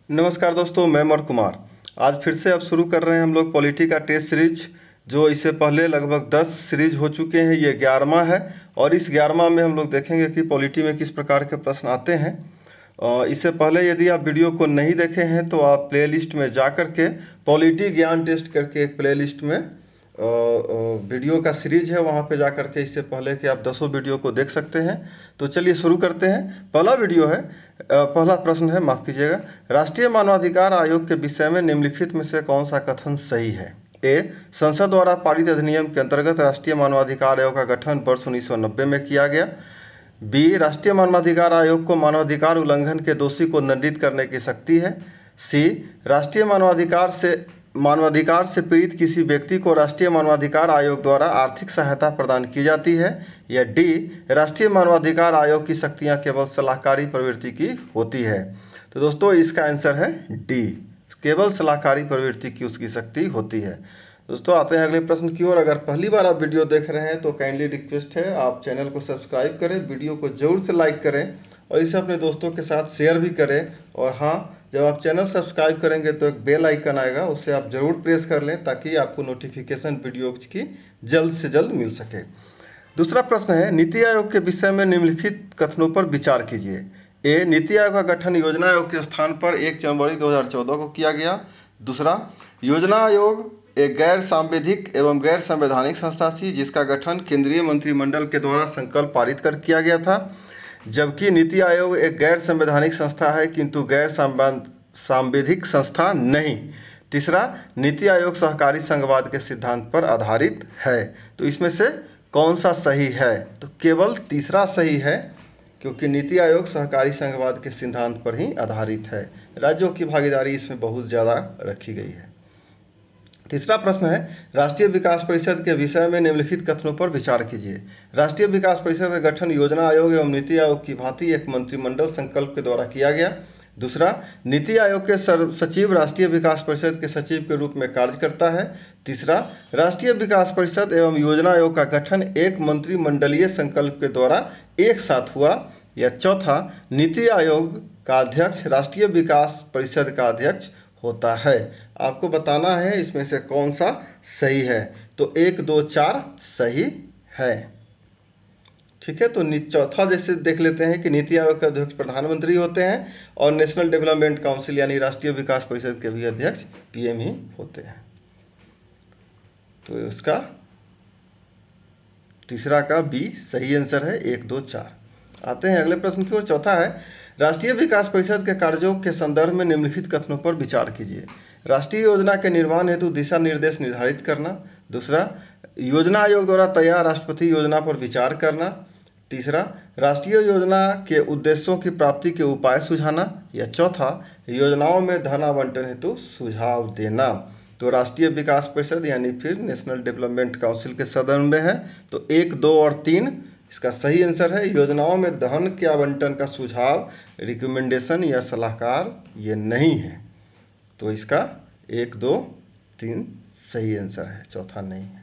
नमस्कार दोस्तों, मैं अमर कुमार। आज फिर से अब शुरू कर रहे हैं हम लोग पॉलिटी का टेस्ट सीरीज। जो इससे पहले लगभग 10 सीरीज हो चुके हैं, ये 11वां है। और इस 11वां में हम लोग देखेंगे कि पॉलिटी में किस प्रकार के प्रश्न आते हैं। इससे पहले यदि आप वीडियो को नहीं देखे हैं तो आप प्लेलिस्ट में जा कर के पॉलिटी ज्ञान टेस्ट करके एक प्लेलिस्ट में वीडियो का सीरीज है, वहाँ पे जा कर के इससे पहले कि आप 10 वीडियो को देख सकते हैं। तो चलिए शुरू करते हैं। पहला वीडियो है, पहला प्रश्न है, माफ़ कीजिएगा। राष्ट्रीय मानवाधिकार आयोग के विषय में निम्नलिखित में से कौन सा कथन सही है? ए, संसद द्वारा पारित अधिनियम के अंतर्गत राष्ट्रीय मानवाधिकार आयोग का गठन वर्ष 1990 में किया गया। बी, राष्ट्रीय मानवाधिकार आयोग को मानवाधिकार उल्लंघन के दोषी को दंडित करने की शक्ति है। सी, राष्ट्रीय मानवाधिकार से पीड़ित किसी व्यक्ति को राष्ट्रीय मानवाधिकार आयोग द्वारा आर्थिक सहायता प्रदान की जाती है। या डी, राष्ट्रीय मानवाधिकार आयोग की शक्तियां केवल सलाहकारी प्रवृत्ति की होती है। तो दोस्तों इसका आंसर है डी, केवल सलाहकारी प्रवृत्ति की उसकी शक्ति होती है। दोस्तों आते हैं अगले प्रश्न की ओर। अगर पहली बार आप वीडियो देख रहे हैं तो काइंडली रिक्वेस्ट है आप चैनल को सब्सक्राइब करें, वीडियो को जरूर से लाइक करें और इसे अपने दोस्तों के साथ शेयर भी करें। और हाँ, जब आप चैनल सब्सक्राइब करेंगे तो एक बेल आइकन आएगा, उसे आप जरूर प्रेस कर लें ताकि आपको नोटिफिकेशन वीडियो की जल्द से जल्द मिल सके। दूसरा प्रश्न है, नीति आयोग के विषय में निम्नलिखित कथनों पर विचार कीजिए। ए, नीति आयोग का गठन योजना आयोग के स्थान पर 1 जनवरी 2014 को किया गया। दूसरा, योजना आयोग एक गैर सांविधिक एवं गैर संवैधानिक संस्था थी जिसका गठन केंद्रीय मंत्रिमंडल के द्वारा संकल्प पारित कर किया गया था। जबकि नीति आयोग एक गैर संवैधानिक संस्था है किंतु गैर सांविधिक संस्था नहीं। तीसरा, नीति आयोग सहकारी संघवाद के सिद्धांत पर आधारित है। तो इसमें से कौन सा सही है? तो केवल तीसरा सही है, क्योंकि नीति आयोग सहकारी संघवाद के सिद्धांत पर ही आधारित है। राज्यों की भागीदारी इसमें बहुत ज़्यादा रखी गई है। तीसरा प्रश्न है, राष्ट्रीय विकास परिषद के विषय में निम्नलिखित कथनों पर विचार कीजिए। राष्ट्रीय विकास परिषद का गठन योजना आयोग एवं नीति आयोग की भांति एक मंत्रिमंडल संकल्प के द्वारा किया गया। दूसरा, नीति आयोग के सचिव राष्ट्रीय विकास परिषद के सचिव के रूप में कार्य करता है। तीसरा, राष्ट्रीय विकास परिषद एवं योजना आयोग का गठन एक मंत्रिमंडलीय संकल्प के द्वारा एक साथ हुआ। या चौथा, नीति आयोग का अध्यक्ष राष्ट्रीय विकास परिषद का अध्यक्ष होता है। आपको बताना है इसमें से कौन सा सही है। तो 1, 2, 4 सही है। ठीक है, तो चौथा जैसे देख लेते हैं कि नीति आयोग के अध्यक्ष प्रधानमंत्री होते हैं और नेशनल डेवलपमेंट काउंसिल यानी राष्ट्रीय विकास परिषद के भी अध्यक्ष पीएम ही होते हैं। तो उसका तीसरा का बी सही आंसर है, 1, 2, 4। आते हैं अगले प्रश्न की ओर। चौथा है, राष्ट्रीय विकास परिषद के कार्यों के संदर्भ में निम्नलिखित कथनों पर विचार कीजिए। राष्ट्रीय योजना के निर्माण हेतु दिशा निर्देश निर्धारित करना। दूसरा, योजना आयोग द्वारा तैयार राष्ट्रपति योजना पर विचार करना। तीसरा, राष्ट्रीय योजना के उद्देश्यों की प्राप्ति के उपाय सुझाना। या चौथा, योजनाओं में धन आवंटन हेतु सुझाव देना। तो राष्ट्रीय विकास परिषद यानी फिर नेशनल डेवलपमेंट काउंसिल के सदन में है। तो 1, 2 और 3 इसका सही आंसर है। योजनाओं में धन के आवंटन का सुझाव, रिकमेंडेशन या सलाहकार ये नहीं है। तो इसका 1, 2, 3 सही आंसर है, चौथा नहीं है।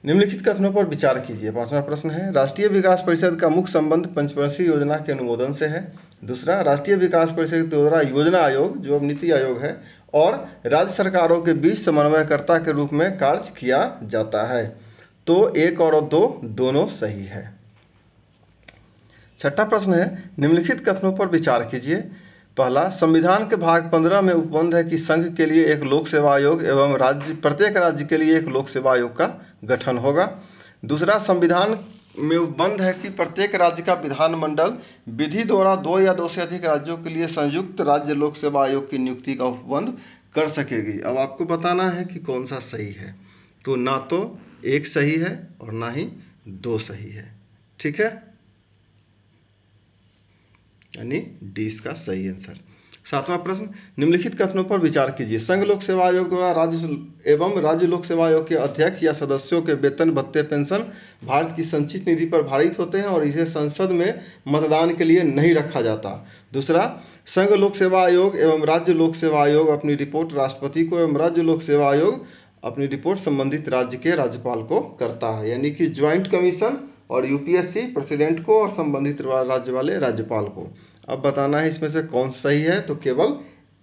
निम्नलिखित कथनों पर विचार कीजिए। पांचवा प्रश्न है, राष्ट्रीय विकास परिषद का मुख्य संबंध पंचवर्षीय योजना के अनुमोदन से है। दूसरा, राष्ट्रीय विकास परिषद के द्वारा योजना आयोग जो अब नीति आयोग है और राज्य सरकारों के बीच समन्वयकर्ता के रूप में कार्य किया जाता है। तो 1 और 2 दोनों सही है। छठा प्रश्न है, निम्नलिखित कथनों पर विचार कीजिए। पहला, संविधान के भाग 15 में उपबंध है कि संघ के लिए एक लोक सेवा आयोग एवं प्रत्येक राज्य के लिए एक लोक सेवा आयोग का गठन होगा। दूसरा, संविधान में उपबंध है कि प्रत्येक राज्य का विधानमंडल विधि द्वारा 2 या 2 से अधिक राज्यों के लिए संयुक्त राज्य लोक सेवा आयोग की नियुक्ति का उपबंध कर सकेगी। अब आपको बताना है कि कौन सा सही है। तो ना तो 1 सही है और ना ही 2 सही है। ठीक है, यानी डी इसका सही आंसर। सातवां प्रश्न, निम्नलिखित कथनों पर विचार कीजिए। संघ लोक सेवा आयोग द्वारा राज्य लोक सेवा आयोग के अध्यक्ष या सदस्यों के वेतन भत्ते पेंशन भारत की संचित निधि पर भारित होते हैं और इसे संसद में मतदान के लिए नहीं रखा जाता। दूसरा, संघ लोक सेवा आयोग एवं राज्य लोक सेवा आयोग अपनी रिपोर्ट राष्ट्रपति को एवं राज्य लोक सेवा आयोग अपनी रिपोर्ट संबंधित राज्य के राज्यपाल को करता है। यानी कि ज्वाइंट कमीशन और यूपीएससी प्रेसिडेंट को और संबंधित राज्य वाले राज्यपाल को। अब बताना है इसमें से कौन सही है। तो केवल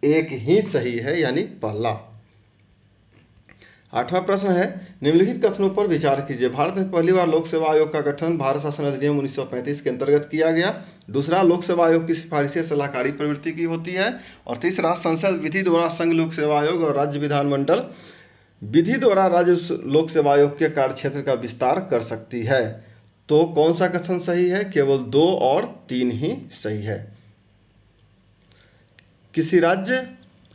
एक ही सही है, यानी पहला। 8वां प्रश्न है, निम्नलिखित कथनों पर विचार कीजिए। भारत में पहली बार लोक सेवा आयोग का गठन भारत शासन अधिनियम 1935 के अंतर्गत किया गया। दूसरा, लोक सेवा आयोग की सिफारिशें सलाहकारी प्रवृत्ति की होती है। और तीसरा, संसद विधि द्वारा संघ लोक सेवा आयोग और राज्य विधानमंडल विधि द्वारा राज्य लोक सेवा आयोग के कार्यक्षेत्र का विस्तार कर सकती है। तो कौन सा कथन सही है? केवल 2 और 3 ही सही है। किसी राज्य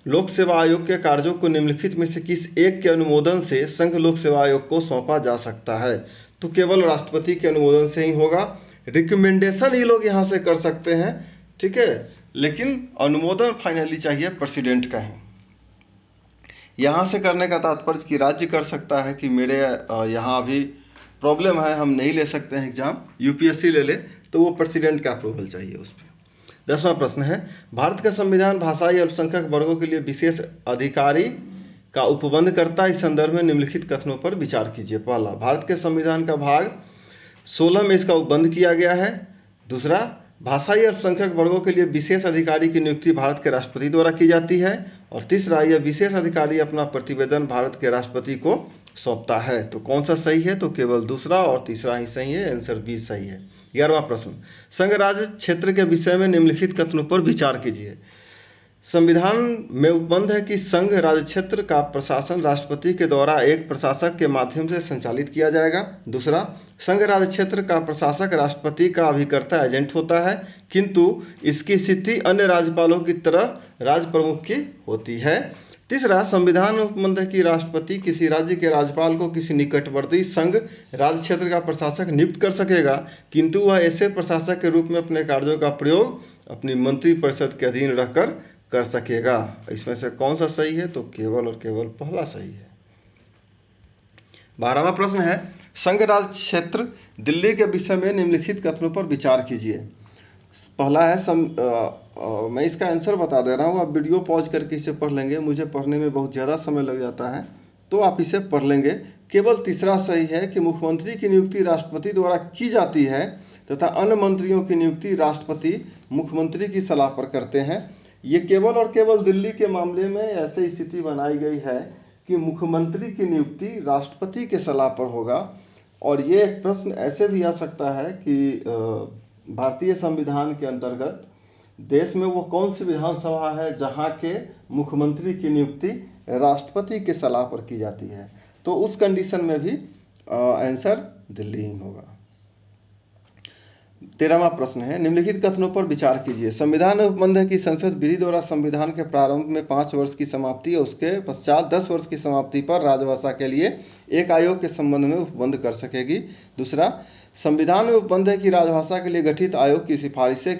लोक सेवा आयोग के कार्यों को निम्नलिखित में से किस एक के अनुमोदन से संघ लोक सेवा आयोग को सौंपा जा सकता है? तो केवल राष्ट्रपति के अनुमोदन से ही होगा। रिकमेंडेशन ये लोग यहाँ से कर सकते हैं, ठीक है, लेकिन अनुमोदन फाइनली चाहिए प्रेसिडेंट का ही। यहाँ से करने का तात्पर्य कि राज्य कर सकता है कि मेरे यहाँ अभी प्रॉब्लम है, हम नहीं ले सकते हैं एग्जाम, यूपीएससी ले ले, तो वो प्रेसिडेंट का अप्रूवल चाहिए उसमें। 10वां प्रश्न है, भारत का संविधान भाषाई अल्पसंख्यक वर्गों के लिए विशेष अधिकारी का उपबंध करता है। इस संदर्भ में निम्नलिखित कथनों पर विचार कीजिए। पहला, भारत के संविधान का भाग 16 में इसका उपबंध किया गया है। दूसरा, भाषाई अल्पसंख्यक वर्गों के लिए विशेष अधिकारी की नियुक्ति भारत के राष्ट्रपति द्वारा की जाती है। और तीसरा, यह विशेष अधिकारी अपना प्रतिवेदन भारत के राष्ट्रपति को सौंपता है। तो कौन सा सही है? तो केवल दूसरा और तीसरा ही सही है, आंसर बी सही है। 11वां प्रश्न, संघ राज्य क्षेत्र के विषय में निम्नलिखित कथनों पर विचार कीजिए। संविधान में उपबंध है कि संघ राज्य क्षेत्र का प्रशासन राष्ट्रपति के द्वारा एक प्रशासक के माध्यम से संचालित किया जाएगा। दूसरा, संघ राज्य क्षेत्र का प्रशासक राष्ट्रपति का अभिकर्ता एजेंट होता है, किंतु इसकी स्थिति अन्य राज्यपालों की तरह राज्य प्रमुख की होती है। तीसरा, संविधान में उपबंध है कि राष्ट्रपति किसी राज्य के राज्यपाल को किसी निकटवर्ती संघ राज्य क्षेत्र का प्रशासक नियुक्त कर सकेगा, किंतु वह ऐसे प्रशासक के रूप में अपने कार्यों का प्रयोग अपनी मंत्रिपरिषद के अधीन रहकर कर सकेगा। इसमें से कौन सा सही है? तो केवल और केवल पहला सही है। 12वां प्रश्न है, संघ राज्य क्षेत्र दिल्ली के विषय में निम्नलिखित कथनों पर विचार कीजिए। पहला है मैं इसका आंसर बता दे रहा हूँ, आप वीडियो पॉज करके इसे पढ़ लेंगे, मुझे पढ़ने में बहुत ज़्यादा समय लग जाता है, तो आप इसे पढ़ लेंगे। केवल तीसरा सही है कि मुख्यमंत्री की नियुक्ति राष्ट्रपति द्वारा की जाती है तथा अन्य मंत्रियों की नियुक्ति राष्ट्रपति मुख्यमंत्री की सलाह पर करते हैं। ये केवल और केवल दिल्ली के मामले में ऐसी स्थिति बनाई गई है कि मुख्यमंत्री की नियुक्ति राष्ट्रपति के सलाह पर होगा। और ये एक प्रश्न ऐसे भी आ सकता है कि भारतीय संविधान के अंतर्गत देश में वो कौन सी विधानसभा है जहाँ के मुख्यमंत्री की नियुक्ति राष्ट्रपति के सलाह पर की जाती है, तो उस कंडीशन में भी आंसर दिल्ली ही होगा। 13वां प्रश्न है, निम्नलिखित कथनों पर विचार कीजिए। संविधान में उपबंध है कि संसद विधि द्वारा संविधान के प्रारंभ में 5 वर्ष की समाप्ति और उसके पश्चात 10 वर्ष की समाप्ति पर राजभाषा के लिए एक आयोग के संबंध में उपबंध कर सकेगी। दूसरा, संविधान में उपबंध है कि राजभाषा के लिए गठित आयोग की सिफारिशों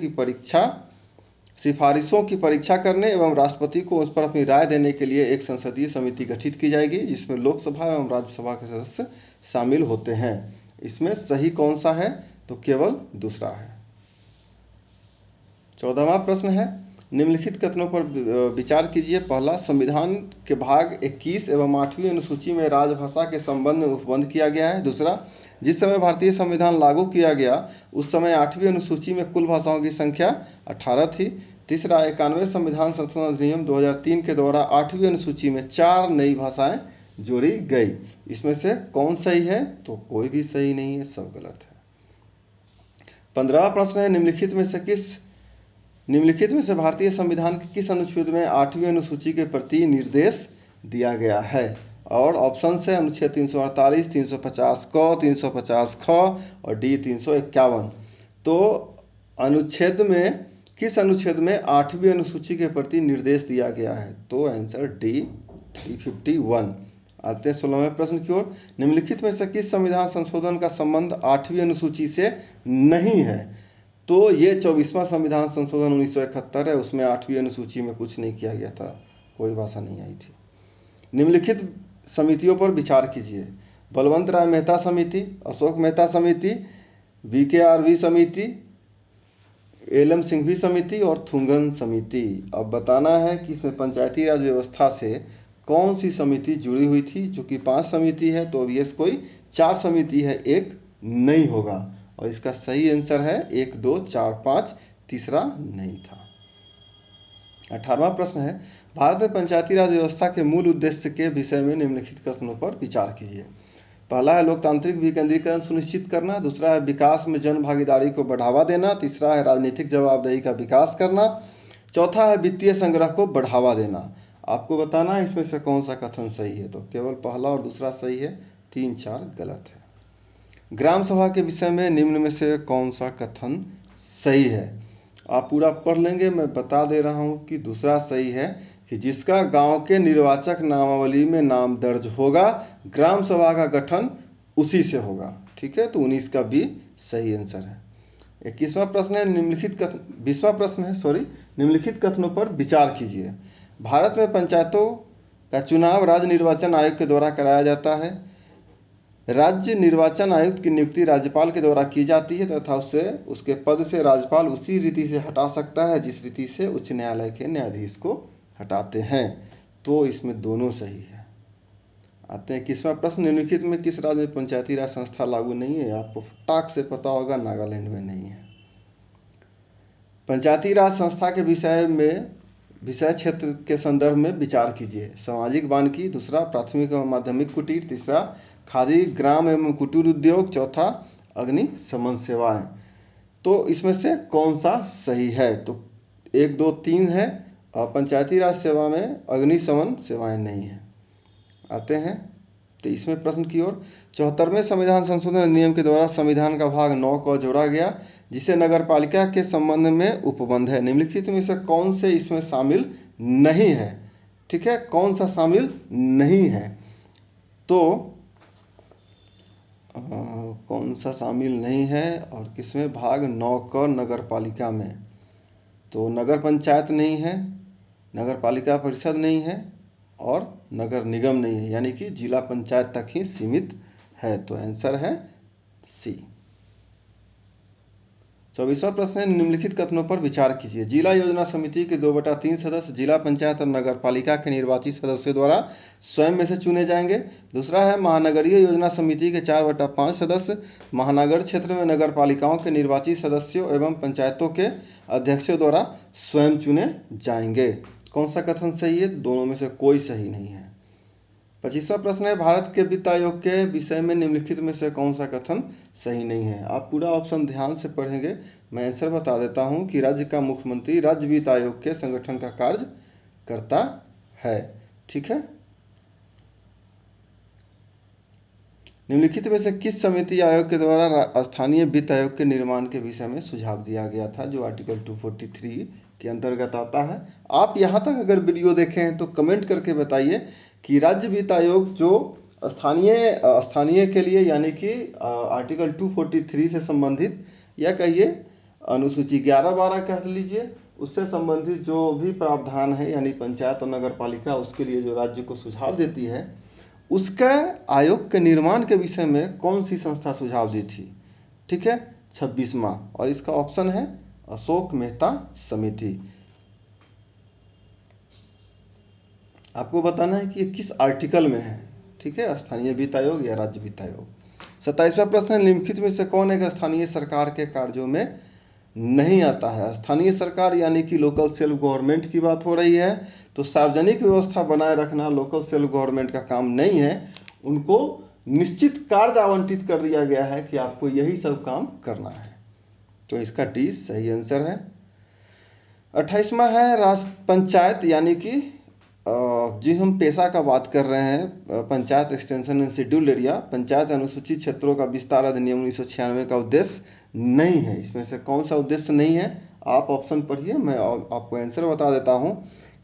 की परीक्षा करने एवं राष्ट्रपति को उस पर अपनी राय देने के लिए एक संसदीय समिति गठित की जाएगी, जिसमें लोकसभा एवं राज्यसभा के सदस्य शामिल होते हैं। इसमें सही कौन सा है? तो केवल दूसरा है। 14वां प्रश्न है, निम्नलिखित कथनों पर विचार कीजिए। पहला, संविधान के भाग 21 एवं 8वीं अनुसूची में राजभाषा के संबंध में उपबंध किया गया है। दूसरा, जिस समय भारतीय संविधान लागू किया गया उस समय 8वीं अनुसूची में कुल भाषाओं की संख्या 18 थी। तीसरा, 91 संविधान संशोधन अधिनियम 2003 के द्वारा 8वीं अनुसूची में 4 नई भाषाएं जोड़ी गई। इसमें से कौन सही है? तो कोई भी सही नहीं है, सब गलत है। 15वां प्रश्न है, निम्नलिखित में से भारतीय संविधान के किस अनुच्छेद में 8वीं अनुसूची के प्रति निर्देश दिया गया है? और ऑप्शन है अनुच्छेद 348, 350 क, 350 ख और डी 351। तो किस अनुच्छेद में 8वीं अनुसूची के प्रति निर्देश दिया गया है? तो आंसर डी 351। आते हैं 16वें प्रश्न की ओर। निम्नलिखित में से किस संविधान संशोधन का संबंध 8वीं अनुसूची से नहीं है? तो ये 24वां संविधान संशोधन 1971 है, उसमें 8वीं अनुसूची में कुछ नहीं किया गया था, कोई भाषा नहीं आई थी। निम्नलिखित समितियों पर विचार कीजिए। बलवंत राय मेहता समिति, अशोक मेहता समिति, VKRV समिति, एलएम सिंघवी समिति और थुंगन समिति। अब बताना है कि इसमें पंचायती राज व्यवस्था से कौन सी समिति जुड़ी हुई थी। चूंकि 5 समिति है तो ऑब्वियस कोई 4 समिति है, एक नहीं होगा। और इसका सही आंसर है 1, 2, 4, 5, तीसरा नहीं था। 18वां प्रश्न है, भारत में पंचायती राज व्यवस्था के मूल उद्देश्य के विषय में निम्नलिखित कथनों पर विचार कीजिए। पहला है लोकतांत्रिक विकेंद्रीकरण सुनिश्चित करना, दूसरा है विकास में जन भागीदारी को बढ़ावा देना, तीसरा है राजनीतिक जवाबदेही का विकास करना, चौथा है वित्तीय संग्रह को बढ़ावा देना। आपको बताना है इसमें से कौन सा कथन सही है, तो केवल पहला और दूसरा सही है, 3-4 गलत है। ग्राम सभा के विषय में निम्न में से कौन सा कथन सही है? आप पूरा पढ़ लेंगे, मैं बता दे रहा हूं कि दूसरा सही है कि जिसका गांव के निर्वाचक नामावली में नाम दर्ज होगा, ग्राम सभा का गठन उसी से होगा। ठीक है, तो 19 का भी सही आंसर है। 21वां प्रश्न है, निम्नलिखित कथनों पर विचार कीजिए। भारत में पंचायतों का चुनाव राज्य निर्वाचन आयोग के द्वारा कराया जाता है। राज्य निर्वाचन आयुक्त की नियुक्ति राज्यपाल के द्वारा की जाती है तथा उसके पद से राज्यपाल उसी रीति से हटा सकता है जिस रीति से उच्च न्यायालय के न्यायाधीश को हटाते हैं। तो इसमें दोनों सही है। आते हैं 21वां प्रश्न, निम्नलिखित में किस राज्य में पंचायती राज संस्था लागू नहीं है? आपको टाक से पता होगा, नागालैंड में नहीं है। पंचायती राज संस्था के विषय क्षेत्र के संदर्भ में विचार कीजिए। सामाजिक वानिकी, दूसरा प्राथमिक एवं माध्यमिक कुटीर, तीसरा खादी ग्राम एवं कुटीर उद्योग, चौथा अग्निशमन सेवाएं। तो इसमें से कौन सा सही है? तो 1, 2, 3 है और पंचायती राज सेवा में अग्निशमन सेवाएं नहीं है। आते हैं 23वें प्रश्न की ओर। 74वें संविधान संशोधन अधिनियम के द्वारा संविधान का भाग 9 को जोड़ा गया जिसे नगर पालिका के संबंध में उपबंध है। निम्नलिखित में से कौन से इसमें शामिल नहीं है? ठीक है, कौन सा शामिल नहीं है? तो कौन सा शामिल नहीं है और किसमें? भाग 9 क नगर पालिका में। तो नगर पंचायत नहीं है, नगर पालिका परिषद नहीं है और नगर निगम नहीं है, यानी कि जिला पंचायत तक ही सीमित है। तो आंसर है सी। 24वां प्रश्न है, निम्नलिखित कथनों पर विचार कीजिए। जिला योजना समिति के 2/3 सदस्य जिला पंचायत और नगर पालिका के निर्वाचित सदस्यों द्वारा स्वयं में से चुने जाएंगे। दूसरा है महानगरीय योजना समिति के 4/5 सदस्य महानगर क्षेत्र में नगर पालिकाओं के निर्वाचित सदस्यों एवं पंचायतों के अध्यक्षों द्वारा स्वयं चुने जाएंगे। कौन सा कथन सही है? दोनों में से कोई सही नहीं है। 25वां प्रश्न है, भारत के वित्त आयोग के विषय में निम्नलिखित में से कौन सा कथन सही नहीं है? आप पूरा ऑप्शन ध्यान से पढ़ेंगे। मैं आंसर बता देता हूं कि राज्य का मुख्यमंत्री राज्य वित्त आयोग के संगठन का कार्य करता है। ठीक है, निम्नलिखित में से किस समिति आयोग के द्वारा स्थानीय वित्त आयोग के निर्माण के विषय में सुझाव दिया गया था, जो आर्टिकल 243 के अंतर्गत आता है? आप यहां तक अगर वीडियो देखे हैं तो कमेंट करके बताइए कि राज्य वित्त आयोग जो स्थानीय के लिए यानी कि आर्टिकल 243 से संबंधित या कहिए अनुसूची 11-12 कह लीजिए, उससे संबंधित जो भी प्रावधान है यानी पंचायत और नगर पालिका उसके लिए जो राज्य को सुझाव देती है, उसका आयोग के निर्माण के विषय में कौन सी संस्था सुझाव दी थी? ठीक है, 26वां, और इसका ऑप्शन है अशोक मेहता समिति। आपको बताना है कि ये किस आर्टिकल में है। ठीक है, स्थानीय वित्त आयोग या राज्य वित्त आयोग। 27वां प्रश्न, निम्नलिखित में से कौन एक स्थानीय सरकार के कार्यों में नहीं आता है? स्थानीय सरकार यानी कि लोकल सेल्फ गवर्नमेंट की बात हो रही है। तो सार्वजनिक व्यवस्था बनाए रखना लोकल सेल्फ गवर्नमेंट का काम नहीं है, उनको निश्चित कार्य आवंटित कर दिया गया है कि आपको यही सब काम करना है। तो इसका डी सही आंसर है। 28वां है राष्ट्र पंचायत यानी कि जी हम पेशा का बात कर रहे हैं, panchayat extension and scheduled area, panchayat अनुसूचित क्षेत्रों का विस्तार अधिनियम 1996 का उद्देश्य नहीं है। इसमें से कौन सा उद्देश्य नहीं है? आप ऑप्शन पढ़िए, मैं आपको आंसर बता देता हूं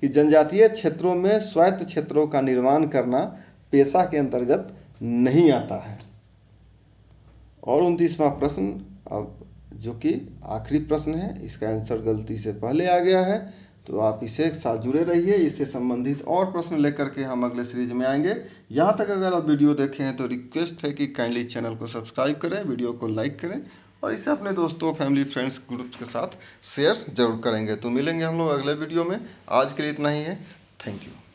कि जनजातीय क्षेत्रों में स्वायत्त क्षेत्रों का निर्माण करना पेशा के अंतर्गत नहीं आता है। और 29वां प्रश्न, अब जो कि आखिरी प्रश्न है, इसका आंसर गलती से पहले आ गया है, तो आप इसे साथ जुड़े रहिए। इससे संबंधित और प्रश्न लेकर के हम अगले सीरीज में आएंगे। यहाँ तक अगर आप वीडियो देखे हैं तो रिक्वेस्ट है कि काइंडली चैनल को सब्सक्राइब करें, वीडियो को लाइक करें और इसे अपने दोस्तों, फैमिली, फ्रेंड्स, ग्रुप के साथ शेयर जरूर करेंगे। तो मिलेंगे हम लोग अगले वीडियो में। आज के लिए इतना ही है। Thank you.